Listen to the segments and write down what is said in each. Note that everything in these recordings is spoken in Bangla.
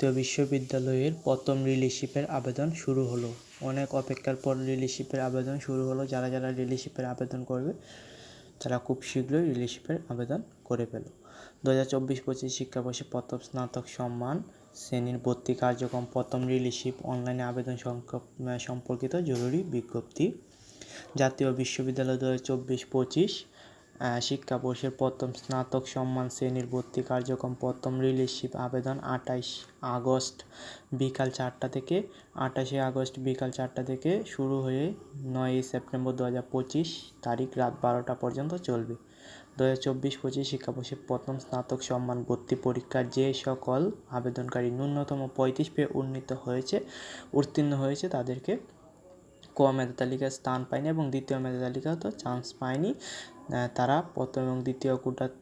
জাতীয় বিশ্ববিদ্যালয়ের প্রথম রিলিজশিপের আবেদন শুরু হলো। অনেক অপেক্ষার পর রিলিজশিপের আবেদন শুরু হলো। যারা রিলিজশিপের আবেদন করবে তারা খুব শীঘ্রই রিলিজশিপের আবেদন করে ফেলো। 2024-25 শিক্ষাবর্ষে প্রথম স্নাতক সম্মান শ্রেণীর ভর্তি কার্যক্রম প্রথম রিলিজশিপ অনলাইনে আবেদন সম্পর্কিত জরুরি বিজ্ঞপ্তি। জাতীয় বিশ্ববিদ্যালয় 2024-25 শিক্ষাবর্ষের প্রথম স্নাতক সম্মান শ্রেণীর ভর্তি কার্যক্রম প্রথম রিলিজশিপ আবেদন 28 আগস্ট বিকাল 4টা থেকে 28 আগস্ট বিকাল 4টা থেকে শুরু হয়ে 9 সেপ্টেম্বর 2025 তারিখ রাত 12টা পর্যন্ত চলবে। 2024-25 শিক্ষাবর্ষে প্রথম স্নাতক সম্মান ভর্তি পরীক্ষার যে সকল আবেদনকারী ন্যূনতম 35 পেয়ে উত্তীর্ণ হয়েছে তাদেরকে ক মেধা তালিকায় স্থান পায়নি এবং দ্বিতীয় মেধা তালিকায় তো চান্স পায়নি, তারা প্রথম এবং দ্বিতীয় কোটার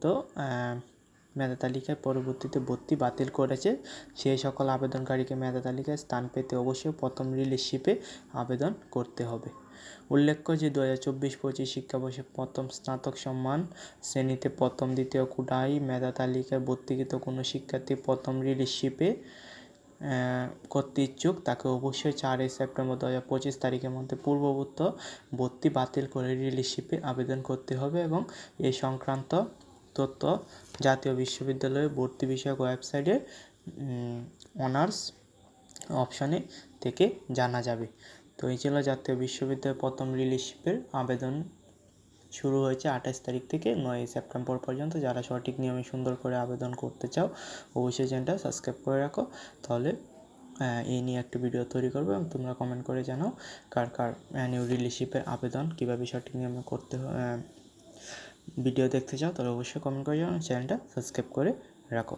মেধা তালিকায় পরবর্তীতে ভর্তি বাতিল করেছে। সেই সকল আবেদনকারীকে মেধা তালিকায় স্থান পেতে অবশ্যই প্রথম রিলিজশিপে আবেদন করতে হবে। উল্লেখ্য যে 2024-25 শিক্ষাবর্ষে প্রথম স্নাতক সম্মান শ্রেণীতে প্রথম দ্বিতীয় কোটায় মেধা তালিকায় ভর্তিকৃত কোনো শিক্ষার্থী প্রথম রিলিজশিপে করতে ইচ্ছুক তাকে অবশ্যই 4 সেপ্টেম্বর 2025 তারিখের মধ্যে পূর্ববর্ত ভর্তি বাতিল করে রিলিজশিপে আবেদন করতে হবে এবং এই সংক্রান্ত তথ্য জাতীয় বিশ্ববিদ্যালয়ের ভর্তি বিষয়ক ওয়েবসাইটে অনার্স অপশানে থেকে জানা যাবে। তো এই ছিল জাতীয় বিশ্ববিদ্যালয়ের প্রথম রিলিজশিপের আবেদন শুরু হয়েছে 28 তারিখ থেকে 9 সেপ্টেম্বর পর্যন্ত। যারা সঠিক নিয়মে সুন্দর করে আবেদন করতে চাও অবশ্যই চ্যানেলটা সাবস্ক্রাইব করে রাখো, তাহলে এই নিয়ে একটা ভিডিও তৈরি করবো এবং তোমরা কমেন্ট করে জানাও কার নিউ রিলিজশিপের আবেদন কীভাবে সঠিক নিয়মে করতে ভিডিও দেখতে চাও, তাহলে অবশ্যই কমেন্ট করে জানাও, চ্যানেলটা সাবস্ক্রাইব করে রাখো।